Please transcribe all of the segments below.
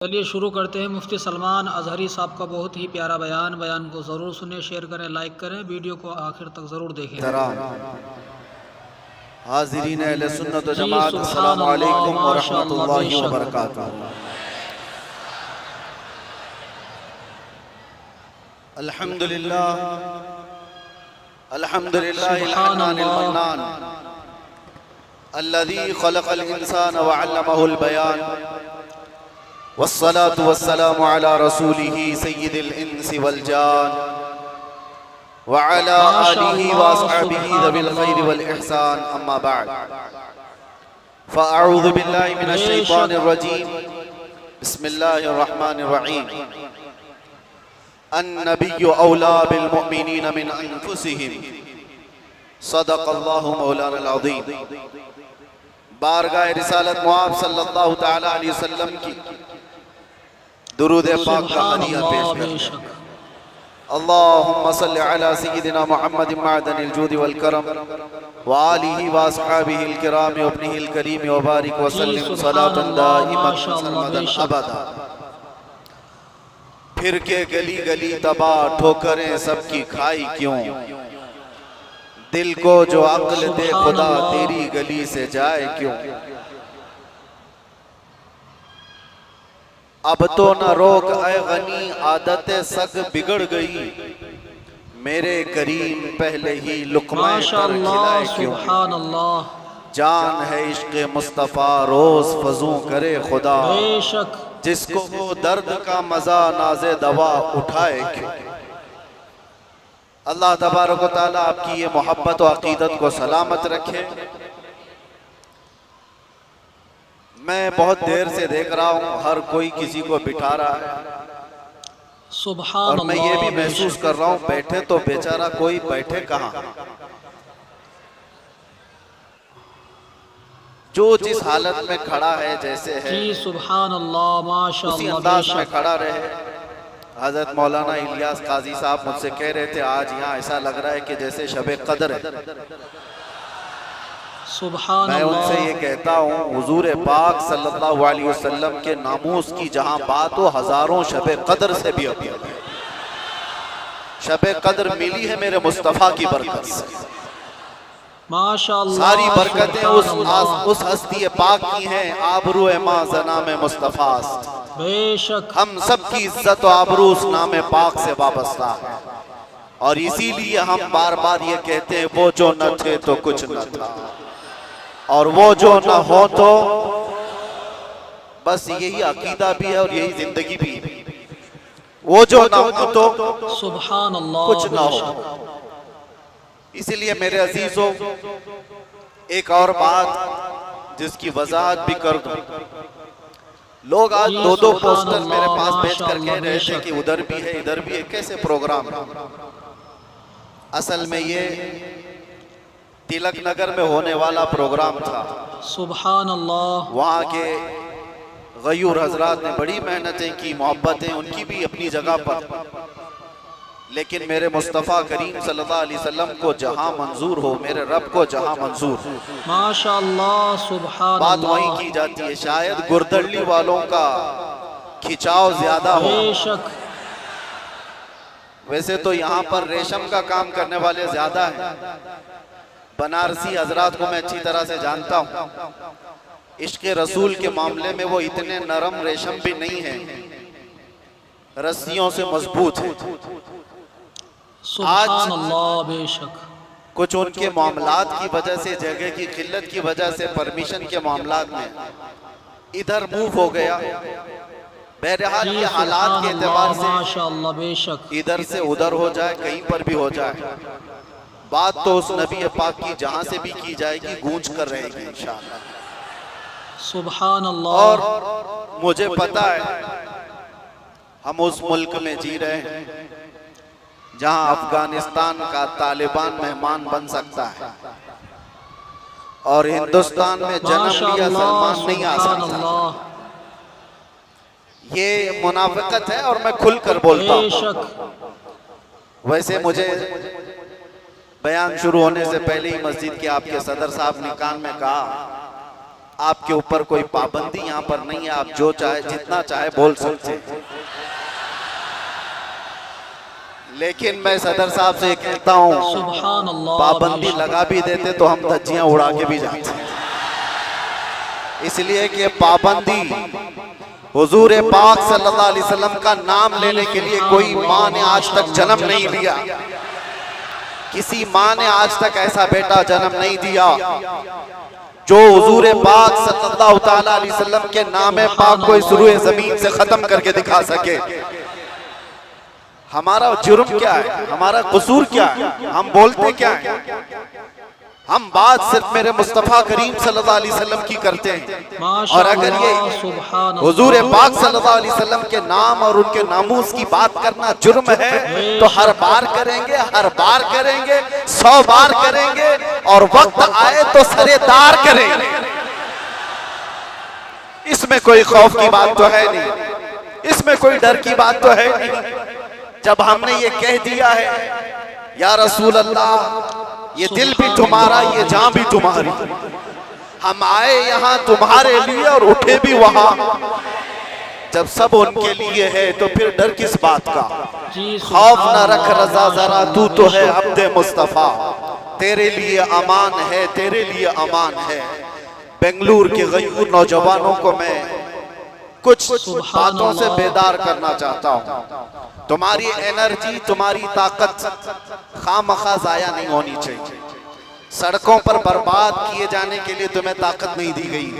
चलिए शुरू करते हैं। मुफ्ती सलमान अजहरी साहब का बहुत ही प्यारा बयान को ज़रूर सुने, शेयर करें, लाइक करें, वीडियो को आखिर तक ज़रूर देखें। हाज़िरीन अहले सुन्नत व जमात, अस्सलामु अलैकुम व रहमतुल्लाहि व बरकातुहू। अल्हम्दुलिल्लाह अल्हम्दुलिल्लाहिल हन्नानिल मन्नान अल्लज़ी खलक़ल इंसान व अल्लमहुल बयान वस्सलातु वस्सलामु अला रसूलिही सय्यिदिल इंसी वल जान व अला आलिही व अस्हाबिही ज़विल खैरि वल इहसान, अम्मा बअद। फ़अऊज़ु बिल्लाहि मिनश शैतानिर रजीम, बिस्मिल्लाहिर रहमानिर रहीम। अन्नबिय्यु औला बिल मुअमिनीन मिन अनफुसिहिम, सदक़ल्लाहु मौलानल अज़ीम। बारगाह रिसालत मुआब सल्लल्लाहु तआला अलैहि वसल्लम की दुरूद पाक का हदिया पेश करते हैं। अल्लाहुम्मा सल्लि अला सय्यिदिना मुहम्मदिन मअदनिल जूदि वल करम व आलिहि व अस्हाबिहिल किराम व इब्निहिल करीम व बारिक व सल्लिम सलातन दाइमतन सरमदन अबदा। फिर के गली गली तबाह ठोकरें सबकी खाई क्यों, दिल को जो अक्ल दे खुदा तेरी गली से जाए क्यों। अब तो न रोक ऐ गनी, आदत सग बिगड़ गई, मेरे करीम पहले ही लुक़मा तर खिलाए क्यों। जान है इश्क़ मुस्तफ़ा रोज़ फज़ू करे खुदा, जिसको वो दर्द का मज़ा नाज़े दवा उठाए क्यों। अल्लाह तबारक व तआला आपकी ये मोहब्बत व अक़ीदत को सलामत रखे। मैं बहुत देर से देख रहा हूँ हर कोई किसी को बिठा रहा है, और मैं ये भी महसूस कर रहा हूँ बैठे तो बेचारा कोई बैठे कहाँ। जो जिस हालत में खड़ा है जैसे है सुभान अल्लाह, माशाअल्लाह, उसी अंदाज में खड़ा रहे। हजरत मौलाना इलियास काजी साहब मुझसे कह रहे थे आज यहाँ ऐसा लग रहा है कि जैसे शबे कदर है। मैं उनसे ये कहता हूँ हुजूर पाक सल्लल्लाहु अलैहि वसल्लम के नामूस की जहाँ बात हो हजारों शबे कदर से भी अभी शबे कदर मिली है मेरे मुस्तफ़ा की बरकत से। माशाअल्लाह, सारी बरकतें उस हस्ती पाक की हैं, आबरू मां ज़नाम मुस्तफ़ा। बेशक हम सब की इज्जत और आबरू उस नाम पाक से वाबस्ता है, और इसीलिए हम बार बार ये कहते हैं वो जो न थे तो कुछ न था, और वो जो न हो तो बस यही अकीदा भी है और यही जिंदगी भी है। वो जो न हो तो सुभान अल्लाह, कुछ ना हो। इसलिए मेरे अजीजों एक और बात जिसकी वजाहत भी कर दूं, लोग आज दो दो पोस्टर मेरे पास भेज कर कह रहे थे कि उधर भी है इधर भी है, कैसे प्रोग्राम। असल में ये तिलक नगर में होने वाला प्रोग्राम था। सुभान अल्लाह, वहाँ के गयूर हजरात ने बड़ी मेहनतें की, मोहब्बतें उनकी भी अपनी जगह पर, लेकिन मेरे मुस्तफ़ा करीम सल्लल्लाहु अलैहि वसल्लम को जहाँ मंजूर हो, मेरे रब को जहाँ मंजूर हो, माशाअल्लाह, सुभान बात अल्लाह, वहीं की जाती है। शायद गुरदल्ली वालों का खिंचाव ज्यादा हो। बेशक वैसे तो यहाँ पर रेशम का काम करने वाले ज्यादा हैं। बनारसी हजरात को मैं अच्छी तरह से जानता हूँ, इश्क़ रसूल के मामले में वो इतने नरम रेशम भी नहीं है, रस्सियों से मजबूत है। सुभान अल्लाह, बेशक कुछ उनके मामलात की वजह से, जगह की किल्लत की वजह से, परमिशन के मामलात में इधर मूव हो गया। बहरहाल ये हालात के एतबार से माशाअल्लाह, बेशक इधर से उधर हो जाए, कहीं पर भी हो जाए, बात तो उस नबी पाक की जहां से भी की जाएगी गूंज कर रहेगी इंशाअल्लाह। सुभान अल्लाह। और मुझे पता है हम उस मुल्क में जी रहे हैं जहां अफगानिस्तान का तालिबान मेहमान बन सकता है, और हिंदुस्तान में जन्म लिया सलमान नहीं आ सकता। ये मुनाफिकत है और मैं खुलकर बोलता हूँ। वैसे मुझे बयान शुरू होने से पहले ही मस्जिद के आपके सदर साहब ने कान में कहा आपके ऊपर कोई पाबंदी यहाँ पर नहीं है, आप जो चाहे जितना चाहे बोल सकते हैं। लेकिन मैं सदर साहब से कहता हूँ, सुभान अल्लाह, पाबंदी लगा भी देते तो हम धज्जियां उड़ा के भी जाते, इसलिए कि पाबंदी हुजूर पाक सल्लल्लाहु अलैहि वसल्लम का नाम लेने के लिए कोई माँ ने आज तक जन्म नहीं लिया, किसी माँ ने आज तक ऐसा बेटा जन्म नहीं दिया जो हुजूर पाक सल्लल्लाहु ताला अलैहि वसल्लम के नाम पाक को इस रूए जमीन से खत्म करके दिखा सके। हमारा जुर्म क्या है, हमारा कसूर क्या है, हम बोलते क्या है? हम बात सिर्फ मेरे मुस्तफ़ा करीम सल्लल्लाहु अलैहि वसल्लम की करते हैं। और अगर ये हुजूर पाक सल्लल्लाहु अलैहि वसल्लम के नाम और उनके नामूस की बात करना जुर्म है तो हर बार करेंगे, हर बार करेंगे, 100 बार करेंगे और वक्त आए तो सरेदार करेंगे। इसमें कोई खौफ की बात तो है नहीं, इसमें कोई डर की बात तो है नहीं। जब हमने ये कह दिया है या रसूल अल्लाह, ये दिल भी तुम्हारा, ये जान भी तुम्हारी, हम आए यहाँ तुम्हारे लिए और उठे भी वहां, जब सब उनके लिए है तो फिर डर किस बात का? खौफ न रख रजा जरा, तू तो है अब्दे मुस्तफा, तेरे लिए अमान है, तेरे लिए अमान है। बेंगलुरु के गयूर नौजवानों को मैं कुछ बातों से बेदार करना चाहता हूँ। तुम्हारी एनर्जी, तुम्हारी ताकत खामखा जाया नहीं होनी चाहिए। सड़कों पर बर्बाद किए जाने के लिए तुम्हें ताकत नहीं दी गई।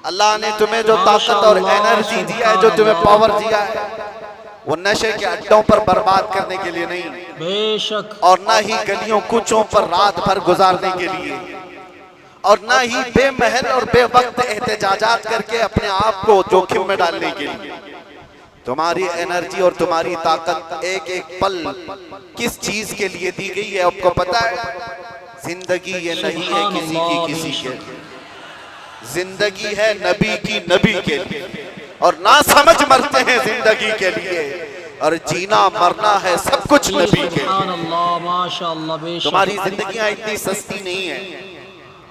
अल्लाह ने तुम्हें जो ताकत और एनर्जी दिया है, जो तुम्हें पावर दिया है, वो नशे के अड्डों पर बर्बाद करने के लिए नहीं, बेशक, और ना ही गलियों कूचों पर रात भर गुजारने के लिए, और ना ही बेमहल और बेवक्त एहतजाजात करके अपने आप को जोखिम में डालने के लिए। तुम्हारी एनर्जी और तुम्हारी ताकत एक एक पल किस चीज के लिए दी गई है आपको पता है? जिंदगी ये नहीं है किसी की किसी के, जिंदगी है नबी की नबी के लिए, और ना समझ मरते हैं जिंदगी के लिए, और जीना मरना है सब कुछ नबी के लिए। तुम्हारी जिंदगियां इतनी सस्ती नहीं है,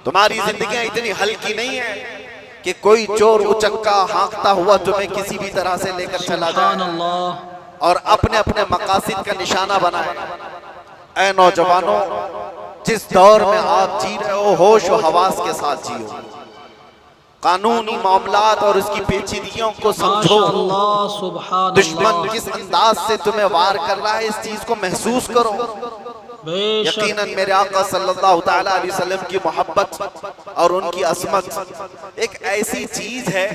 तुम्हारी जिंदगियां इतनी हल्की नहीं है कि कोई चोर उचक्का हाँकता हुआ तुम्हें किसी भी तरह से लेकर चला जाए और अपने अपने मकासद का निशाना बनाए। ऐ नौजवानों, जिस दौर में आप जी रहे हो, होश और हवास के साथ जियो, कानूनी मामलात और उसकी पेचीदगियों को समझो। दुश्मन किस अंदाज से तुम्हें वार कर रहा है, इस चीज को महसूस करो। यकीनन मेरे आका सल्लल्लाहु ताला अलैहि वसल्लम की मोहब्बत और उनकी असमत एक ऐसी चीज है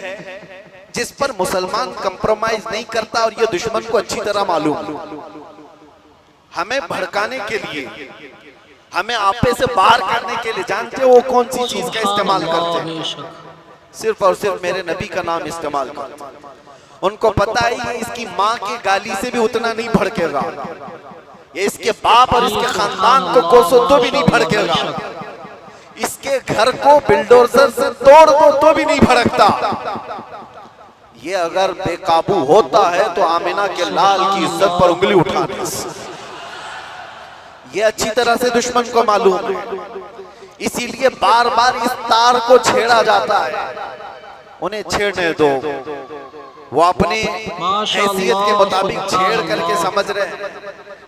जिस पर मुसलमान कंप्रोमाइज नहीं करता, और ये दुश्मन को अच्छी तरह मालूम। हमें भड़काने के लिए, हमें आपे से बाहर करने के लिए, जानते हो वो कौन सी चीज का इस्तेमाल करते हैं? सिर्फ और सिर्फ मेरे नबी का नाम इस्तेमाल करते हैं। उनको पता है इसकी माँ की गाली से भी उतना नहीं भड़केगा, ये इसके बाप और इसके खानदान को कोसो तो भी नहीं भड़केगा, इसके घर को बिल्डोजर से तोड़ दो तो भी नहीं भड़कता। ये अगर बेकाबू होता है तो आमिना के लाल की इज्जत पर उंगली उठा दे। ये अच्छी तरह से दुश्मन को मालूम है, इसीलिए बार बार इस तार को छेड़ा जाता है। उन्हें छेड़ने दो, वो अपनी हैसियत के मुताबिक छेड़ करके समझ रहे हैं,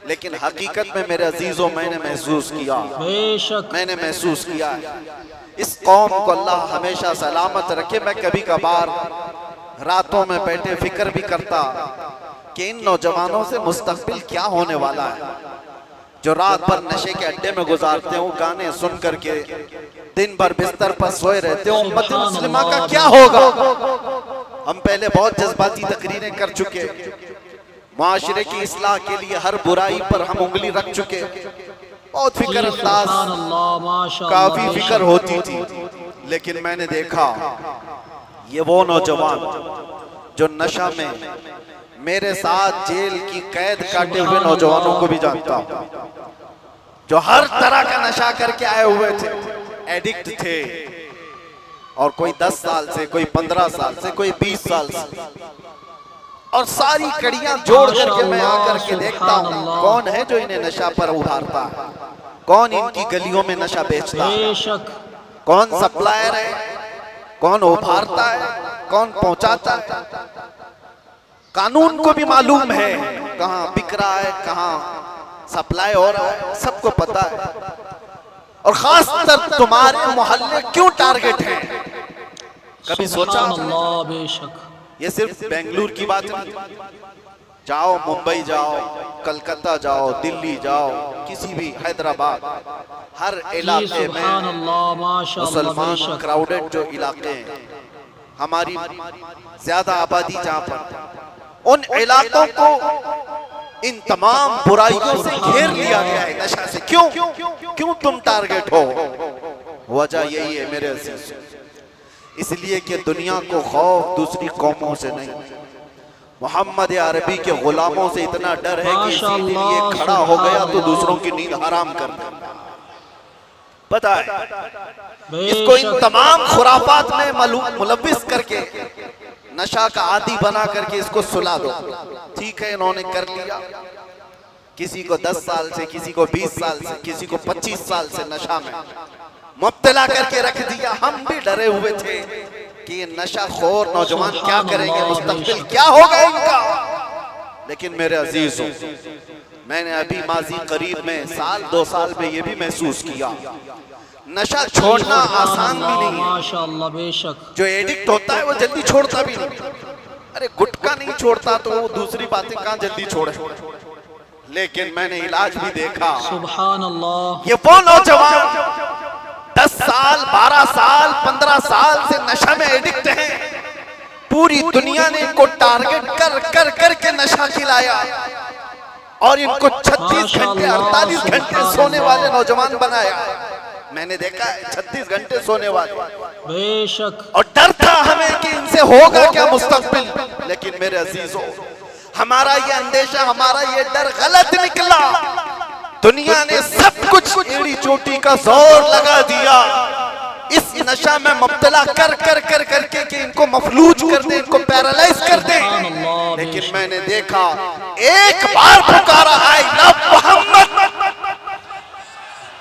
लेकिन हकीकत में मेरे अजीजों मैंने महसूस किया, मैंने महसूस किया है इस कौम को अल्लाह हमेशा सलामत रखे। मैं कभी कभार रातों में बैठे फिक्र भी करता कि इन नौजवानों से मुस्तकबिल क्या होने वाला है, जो रात भर नशे के अड्डे में गुजारते हो, गाने सुन करके दिन भर बिस्तर पर सोए रहते हो। उम्मत मुस्लिमा का क्या होगा? हम पहले बहुत जज्बाती तकरीरें कर चुके, माशरे की इस्लाह के लिए हर बुराई पर हम उंगली रख चुके, बहुत फिक्र अंदाज, काफी फिक्र होती थी। लेकिन मैंने देखा ये वो नौजवान जो नशा में मेरे साथ जेल की कैद काटे हुए नौजवानों को भी जानता हूं, जो हर तरह का नशा करके आए हुए थे, एडिक्ट थे, और कोई 10 साल से, कोई 15 साल से, कोई 20 साल से, और सारी कड़ियां जोड़ करके मैं आकर के देखता हूँ कौन है जो इन्हें नशा पर उभारता है, कौन इनकी गलियों में नशा बेचता है, कौन सप्लायर है, कौन उभारता है, कौन पहुंचाता है, कानून को भी मालूम है कहां बिक रहा है, कहां सप्लाई हो रहा है, सबको पता है। और खासकर तुम्हारे मोहल्ले क्यों टारगेट है, कभी सोचा? अल्लाह बेशक। ये सिर्फ बेंगलुरु की बात नहीं, जाओ मुंबई जाओ, कलकत्ता जाओ, दिल्ली जाओ, किसी भी हैदराबाद, हर इलाके में मुसलमान क्राउडेड जो इलाके हैं, हमारी ज्यादा आबादी जहां पर, उन इलाकों को इन तमाम बुराइयों से घेर लिया गया है, नशा से। क्यों तुम टारगेट हो? वजह यही है मेरे अजीज, इसलिए कि दुनिया को खौफ दूसरी कौमों से नहीं, मोहम्मद अरबी के गुलामों से इतना डर है कि इसीलिए ये खड़ा हो गया तो दूसरों की नींद हराम कर दे। पता है इसको इन तमाम खुराफात में मुलव्विस करके, नशा का आदी बना करके इसको सुला दो। ठीक है, इन्होंने कर लिया, किसी को 10 साल से, किसी को 20 साल से, किसी को 25 साल से नशा में मुब्तला करके रख दिया। हम भी डरे हुए थे कि ये नशा खोर नौजवान क्या करेंगे, मुस्तकबिल क्या होगा इनका। लेकिन मेरे अजीजों, मैंने अभी माजी करीब में साल 2 साल में ये भी महसूस किया, नशा छोड़ना आसान भी नहीं है। माशाअल्लाह बेशक। जो एडिक्ट होता है वो जल्दी छोड़ता भी नहीं। अरे गुटखा नहीं छोड़ता तो वो दूसरी बातें कहाँ जल्दी छोड़े। लेकिन मैंने इलाज भी देखा, सुभान अल्लाह, ये वो नौजवान 10 साल 12 साल 15 साल से नशा में एडिक्ट हैं, पूरी दुनिया ने इनको टारगेट कर कर करके नशा खिलाया और इनको 36 घंटे 48 घंटे सोने वाले नौजवान बनाया। मैंने देखा है 36 घंटे सोने वाले बेशक। और डर था हमें कि इनसे होगा क्या मुस्तकबिल। लेकिन मेरे अजीजों, हमारा ये अंदेशा, हमारा ये डर गलत निकला। दुनिया ने सब कुछ एड़ी चोटी का जोर लगा दिया इस नशा में मुब्तला कर कर कर करके कि इनको मफलूज कर दे, इनको पैरालाइज कर दे। लेकिन मैंने देखा, एक बार पुकारा आई लव मोहम्मद,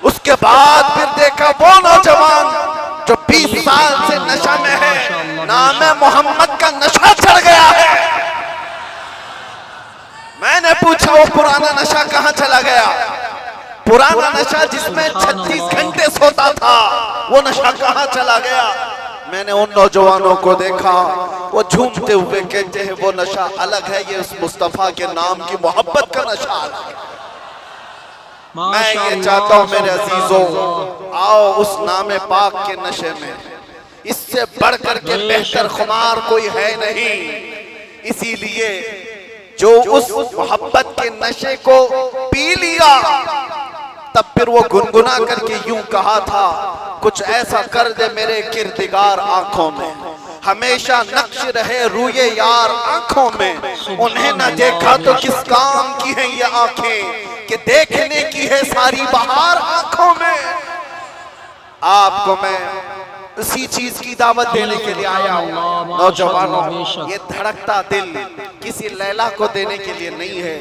उसके बाद फिर देखा वो नौजवान जो 20 साल से नशा में है, नाम मोहम्मद का नशा चढ़ गया है। मैंने पूछा वो पुराना नशा कहां चला गया? पुराना नशा जिसमें 36 घंटे सोता था, वो नशा कहां चला गया? मैंने उन नौजवानों को देखा, वो झूमते हुए कहते हैं वो नशा अलग है, ये उस मुस्तफा के नाम की मोहब्बत का नशा अलग है। मैं ये चाहता हूं मेरे अजीजों, आओ उस नाम पाक के नशे में, इससे बढ़कर के बेहतर खुमार कोई है नहीं। इसीलिए जो उस मोहब्बत के नशे को पी लिया, तब फिर वो गुनगुना करके यूं कहा था, कुछ ऐसा कर दे मेरे किरदिगार आंखों में, हमेशा नक्श रहे रूये यार आंखों में। उन्हें न देखा तो किस काम की है ये आंखें, कि देखने की है सारी बहार आंखों में। आपको मैं उसी चीज की दावत देने के लिए आया हूँ। नौजवानों, ये धड़कता दिल किसी लैला को देने के लिए नहीं है,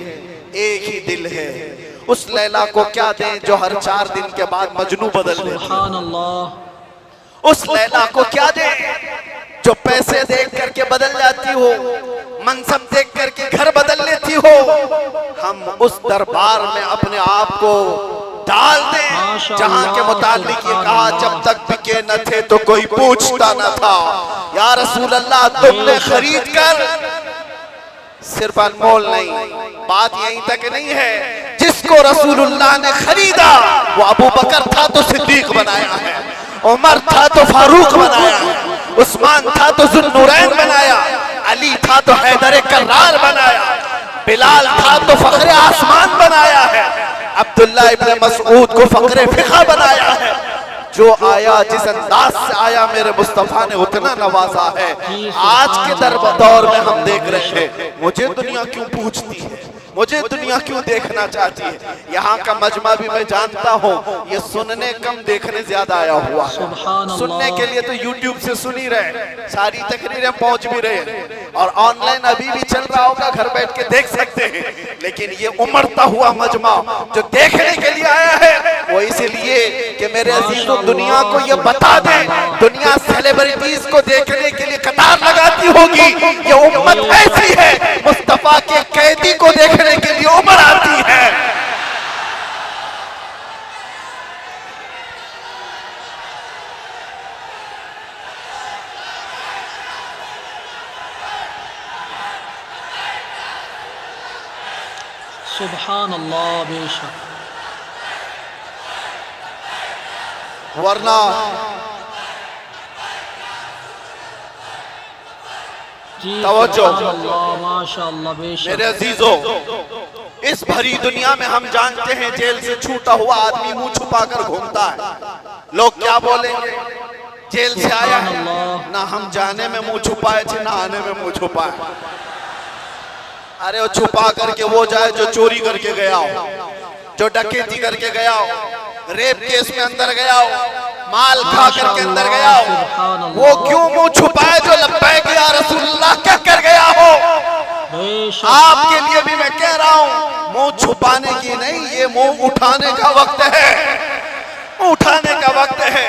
एक ही दिल है। उस लैला को क्या दें जो हर 4 दिन के बाद मजनू बदल दे? उस लैला को क्या दें जो पैसे देख करके बदल जाती हो, मनसब देख करके घर बदल लेती हो? हम उस दरबार में अपने आप को डाल दें जहां के मुतालिक ये कहा, जब तक बिके न थे तो कोई पूछता न था। या रसूल अल्लाह, तुमने खरीद कर, सिर्फ अनमोल नहीं, बात यहीं तक नहीं है, जिसको रसूलुल्लाह ने खरीदा वो अबू बकर था तो सिद्दीक बनाया है, उमर था तो फारूक बनाया है, उस्मान था तो जुन्नूरैन बनाया, अली था तो हैदर कर्रार बनाया, बिलाल था तो फखरे आसमान बनाया है, अब्दुल्ला इब्न मसऊद को फखरे फिक़ा बनाया है। जो आया जिस अंदाज से आया मेरे मुस्तफा ने उतना नवाजा है। आज के दौर में हम देख रहे हैं, मुझे दुनिया क्यों पूछती है, मुझे दुनिया क्यों देखना चाहती है? यहाँ का मजमा भी मैं जानता हूँ, ये सुनने कम देखने ज्यादा आया हुआ। सुनने के लिए तो यूट्यूब से सुन ही रहे, सारी तकरीरें पहुंच भी रहे और ऑनलाइन अभी भी चल रहा होगा, घर बैठ के देख सकते हैं। लेकिन ये उमड़ता हुआ मजमा जो देखने के लिए आया है, वो इसलिए कि मेरे अजीजों दुनिया को ये बता दें, दुनिया सेलिब्रिटीज को देखने के लिए कतार लगाती होगी, ये उम्मत ऐसी है मुस्तफा के कैदी को देखने के लिए उमर आती है। सुभान अल्लाह, बेशक। वरना जी तवज्जो, माशाअल्लाह, बेशक। मेरे अजीजों, इस भरी दुनिया में हम जानते हैं जेल से छूटा हुआ आदमी मुंह छुपाकर घूमता है। लोग क्या बोलेंगे, जेल से आया है, ना हम जाने में मुंह छुपाए थे ना आने में मुंह छुपाए। अरे वो छुपा करके वो जाए जो चोरी करके गया हो, जो डकैती करके गया हो, रेप केस में अंदर गया हो, माल खा करके अंदर गया हो, वो क्यों मुंह छुपाए जो लब्बैक या रसूलुल्लाह कह कर गया हो। आपके लिए भी मैं कह रहा हूं, मुंह छुपाने की नहीं, ये मुंह उठाने का वक्त है, उठाने का वक्त है।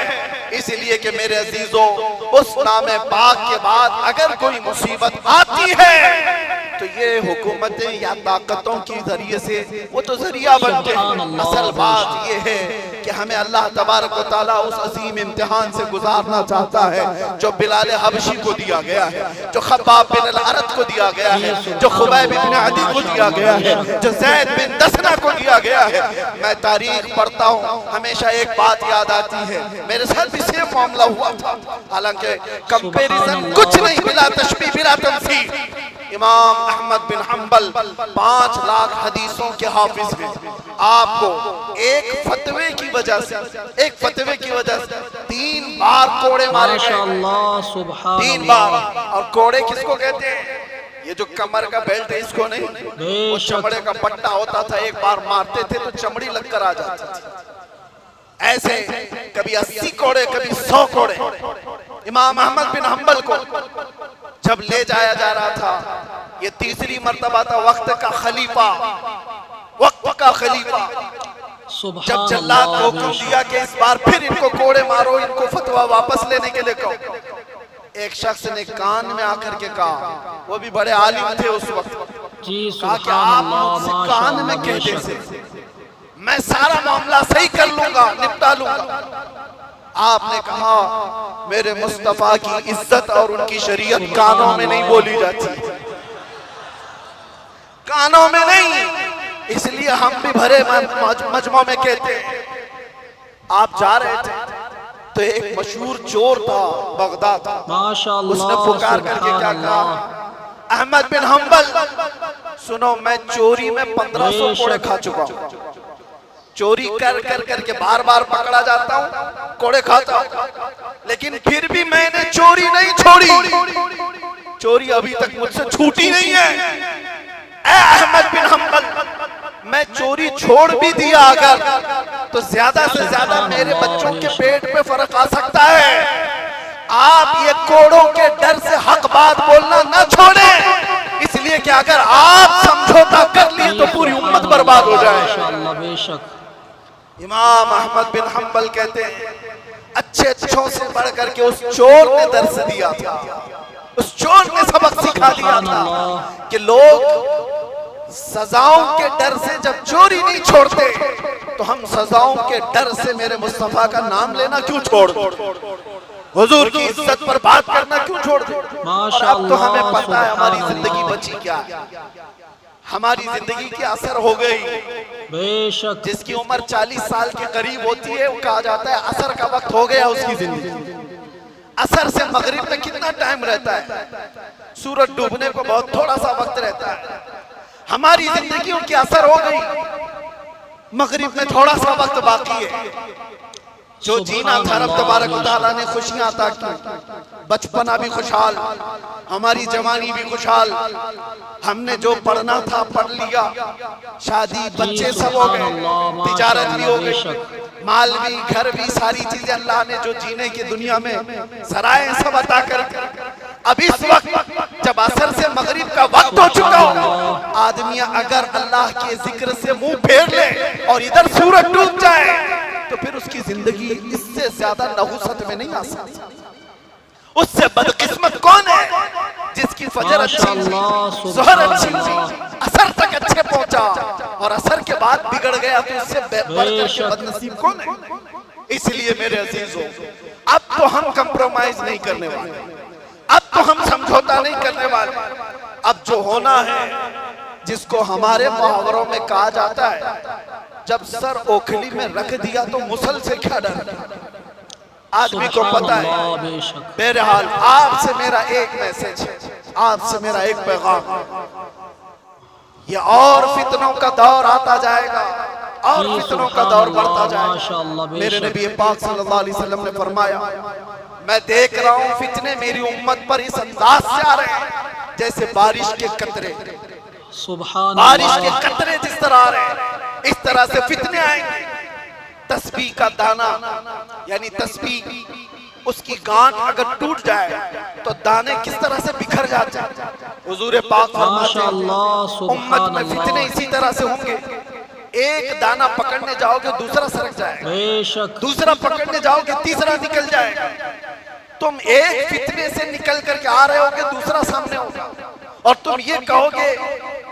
इसलिए कि मेरे अजीजों, उस नामे पाक के बाद अगर कोई मुसीबत आती है तो ये हुकूमतें या ताकतों की जरिए से वो तो जरिया बनते हैं। असल बात ये है कि हमें अल्लाह तबारक व तआला उस अजीम इम्तिहान से गुजारना चाहता है जो बिलाल हबशी को दिया गया है, जो खब्बाब बिन अल-अरत को दिया गया है, जो खुबैब बिन अदी को दिया गया है, जो ज़ैद बिन दसना को दिया गया है। मैं तारीख पढ़ता हूँ, हमेशा एक बात याद आती है, मेरे साथ भी सेम मामला हुआ था, हालांकि कंपैरिजन कुछ नहीं, बिला तशबीह बिला तमसील। इमाम अहमद बिन हम्बल 5 लाख हदीसों के हाफिज हैं। आपको एक फतवे की वजह से 3 बार कोड़े मारे गए, 3 बार। और कोड़े किसको कहते हैं? ये जो कमर का बेल्ट है इसको नहीं, वो चमड़े का पट्टा होता था, एक बार मारते थे तो चमड़ी लगकर आ जाती थी। ऐसे कभी 80 कोड़े, कभी 100 कोड़े। इमाम अहमद बिन हम्बल को जब ले जाया जा रहा था, ये तीसरी मर्तबा था, वक्त का खलीफा, जब जल्लाद को हुक्म दिया कि इस बार फिर इनको कोड़े मारो, इनको फतवा वापस लेने के लिए कहो, एक शख्स ने कान में आकर के कहा, वो भी बड़े आलिम थे उस वक्त, कहा कि आप मुझसे कान में कहते से मैं सारा मामला सही कर लूंगा, निपटा लूंगा। आपने कहा मेरे मुस्तफा की इज्जत और उनकी शरीयत कानों में नहीं बोली जाती, कानों में नहीं, इसलिए हम भी भरे मजमा में कहते हैं। आप जा रहे थे तो एक मशहूर चोर था बगदाद, उसने पुकार करके क्या कहा, अहमद बिन हम्बल सुनो, मैं चोरी में 1500 कोड़े खा चुका हूं, चोरी कर कर करके बार बार पकड़ा जाता हूं, कोड़े खाता हूं, लेकिन फिर भी मैंने चोरी नहीं छोड़ी, चोरी अभी तक मुझसे छूटी नहीं है। ऐ अहमद बिन हम्बल, मैं चोरी छोड़ भी दिया अगर तो ज्यादा से ज्यादा मेरे बच्चों के पेट पे फर्क आ सकता है। आप ये कोड़ों के डर से हक बात बोलना न छोड़ें, इसलिए कि अगर आप समझौता कर लिए तो पूरी उम्मत बर्बाद हो जाए। इमाम अहमद बिन हम्बल कहते हैं, अच्छों से बढ़ करके उस चोर ने दर्स दिया था, उस चोर ने सबक सिखा दिया था कि लोग सजाओं के डर से जब चोरी नहीं छोड़ते तो हम सजाओं के डर से मेरे मुस्तफा का नाम लेना क्यों छोड़ दो, हुजूर की इज्जत पर बात करना क्यों छोड़ दो। और अब तो हमें पता है हमारी जिंदगी बची क्या है, हमारी जिंदगी की असर हो गई। बेशक जिसकी उम्र 40 साल के करीब होती है, वो कहा जाता है असर का वक्त हो गया उसकी जिंदगी। असर से मगरिब में कितना टाइम रहता है, सूरज डूबने को बहुत थोड़ा सा वक्त रहता है। हमारी जिंदगियों की असर हो गई, मगरिब में थोड़ा सा वक्त बाकी है। जो जीना था रब तबारक व तआला ने खुशियां अता की, बचपना भी खुशहाल, हमारी जवानी भी खुशहाल, हमने जो पढ़ना था पढ़ लिया, शादी बच्चे सब हो गए, तिजारत भी हो गई, माल भी, घर भी, सारी चीजें अल्लाह ने जो जीने की दुनिया में सराय सब अता कर। अब इस वक्त जब असर से मगरिब का वक्त हो चुका हो, आदमी अगर अल्लाह के जिक्र से मुंह फेर ले और इधर सूरज डूब जाए तो फिर उसकी जिंदगी इससे ज्यादा नहुसत में नहीं आ सकती। उससे बदकिस्मत कौन है जिसकी फजर अच्छी, ज़ोहर अच्छी, असर तक अच्छे पहुंचा और असर के बाद बिगड़ गया, तो इससे बढ़कर के बदनसीब कौन है। इसलिए मेरे अजीजों, अब तो हम कंप्रोमाइज नहीं करने वाले, अब तो हम समझौता नहीं करने वाले। अब जो होना है, जिसको हमारे मुहावरों में कहा जाता है, जब सर ओखली में रख दिया तो मुसल से क्या डर। आदमी को पता है। बहरहाल आपसे मेरा एक मैसेज है, आपसे मेरा एक पैगाम, ये और फितनों का दौर आता जाएगा और फितनों का दौर बढ़ता जाएगा। मेरे नबी पाक सल्लल्लाहु अलैहि वसल्लम ने फरमाया, मैं देख रहा हूँ फितने मेरी उम्मत पर इस अंदाज से आ रहे हैं जैसे बारिश के कतरे, बारिश के कतरे जिस तरह आ रहे हैं, इस तरह से फितने आएंगे। तस्बीह का दाना यानी तस्बीह उसकी गांठ अगर टूट जाए तो दाने किस तरह से बिखर जाते हैं। हुजूर पाक फरमाते हैं उम्मत में फितने इसी तरह से होंगे, एक दाना पकड़ने जाओगे दूसरा सरक जाएगा, दूसरा पकड़ने जाओगे तीसरा निकल जाएगा। तुम एक फितने से निकल करके आ रहे होगे, दूसरा सामने होगा और तुम ये कहोगे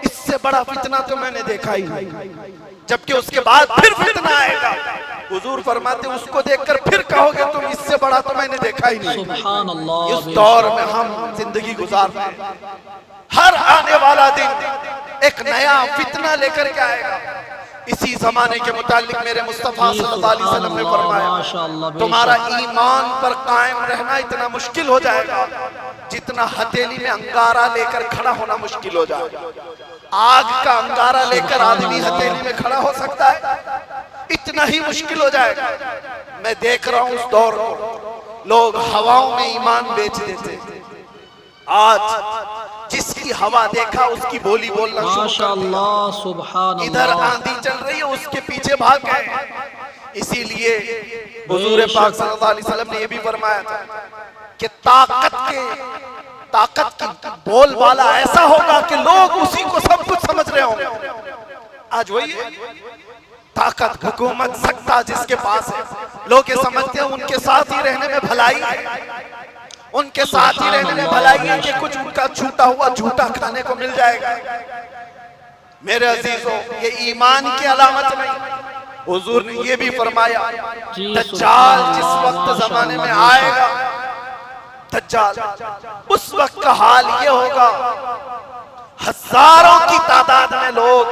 इससे बड़ा फितना तो मैंने देखा ही नहीं, जबकि उसके बाद फिर फितना आएगा। हुजूर फरमाते उसको देखकर फिर कहोगे तुम इससे बड़ा तो मैंने देखा ही नहीं। सुभान अल्लाह। इस दौर में हम जिंदगी गुजार रहे हैं, हर आने वाला दिन एक नया फितना लेकर के आएगा। इसी जमाने के मुतालिक मेरे मुस्तफा सल्लल्लाहु अलैहि वसल्लम ने फरमाया, तुम्हारा ईमान पर कायम रहना इतना मुश्किल हो जाएगा जितना हथेली में अंगारा लेकर खड़ा होना मुश्किल हो जाएगा। आग का अंगारा लेकर आदमी हथेली में खड़ा हो सकता है, इतना ही मुश्किल हो जाएगा। मैं देख रहा हूं उस दौर को, लोग हवाओं में ईमान बेच देते। आज जिसकी हवा देखा उसकी बोली बोलना शुरू कर दिया। इधर आंधी चल रही है उसके पीछे भाग गए। इसीलिए हुजूर पाक सल्लल्लाहु अलैहि वसल्लम ने यह भी फरमाया था कि ताकत की बोलबाला ऐसा होगा कि लोग उसी को सब कुछ समझ रहे होंगे। आज वही है ताकत, हुकूमत, सत्ता जिसके पास है, लोग ये समझते हैं उनके साथ ही रहने में भलाई है, उनके साथ ही रहने में भलाई है कि कुछ उनका छूटा हुआ झूठा खाने को मिल जाएगा। मेरे अजीजों, ये ईमान की अलामत नहीं। हुजूर ने ये भी फरमाया, दज्जाल जिस वक्त जमाने में आएगा, दज्जाल उस वक्त का हाल ये होगा, हजारों की तादाद में लोग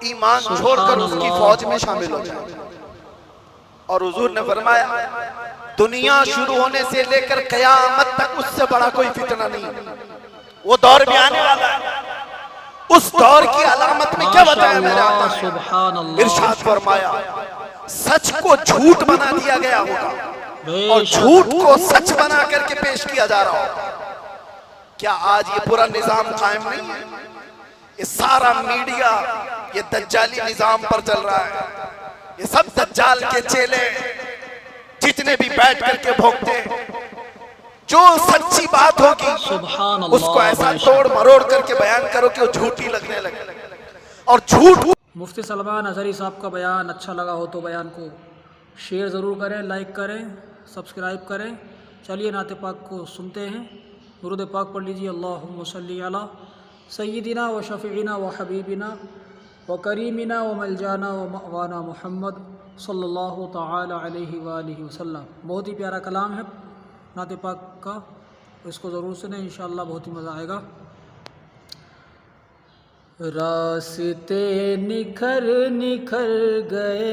ईमान छोड़कर उसकी फौज में शामिल हो जाए। और हुजूर ने फरमाया, दुनिया शुरू होने से लेकर कयामत तक उससे बड़ा कोई फितना नहीं। वो दौर भी आने वाला है। उस दौर की अलामत में क्या बताया मेरे आका ने? इरशाद फरमाया, सच को झूठ बना दिया गया होगा और झूठ को सच बना करके पेश किया जा रहा होगा। क्या आज ये पूरा निजाम कायम नहीं है? ये सारा मीडिया ये दज्जाली निजाम पर चल रहा है। ये सब दज्जाल के चेले जितने भी बैठ करके भोगते हैं, जो सच्ची बात होगी उसको ऐसा तोड़ मरोड़ करके बयान करो कि वो झूठी लगने लगे। और झूठ। मुफ्ती सलमान अजहरी साहब का बयान अच्छा लगा हो तो बयान को शेयर ज़रूर करें, लाइक करें, सब्सक्राइब करें। चलिए नाते पाक को सुनते हैं। दुरूद पाक पढ़ लीजिए। अल्लाहुम्मा सल्ली अला सय्यिदिना व शफ़ीना व हबीबिना व करीमिना व मलजाना व मवाना मुहम्मद सल्लल्लाहु तआला अलैहि व आलिहि वसल्लम। बहुत ही प्यारा कलाम है नाते पाक का, इसको ज़रूर सुनें, इंशाअल्लाह बहुत ही मज़ा आएगा। रास्ते निखर निखर गए,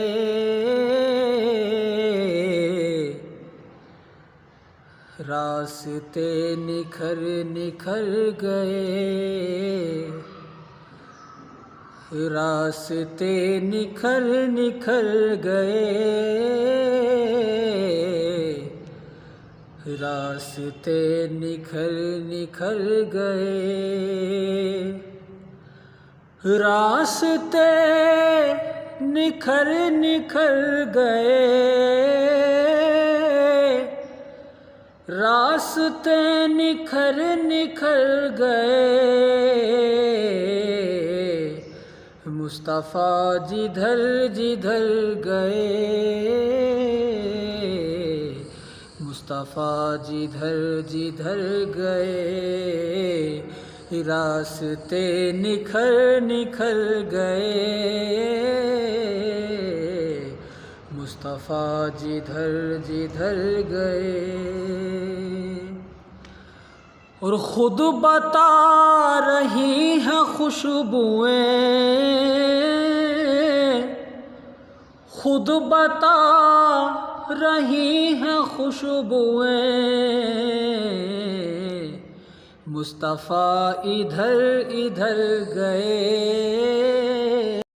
रास्ते निखर निखर गए, रास्ते निखर निखर गए, रास्ते निखर निखर गए, रास्ते निखर निखर गए, रास्ते निखर निखर गए, मुस्तफ़ा जिधर जिधर गए, मुस्तफ़ा जिधर जिधर गए, रास्ते निखर निखर गए, मुस्तफ़ा जिधर जिधर गए। और ख़ुद बता रही हैं खुशबुएं, खुद बता रही हैं खुशबुएं, मुस्तफ़ा इधर इधर गए,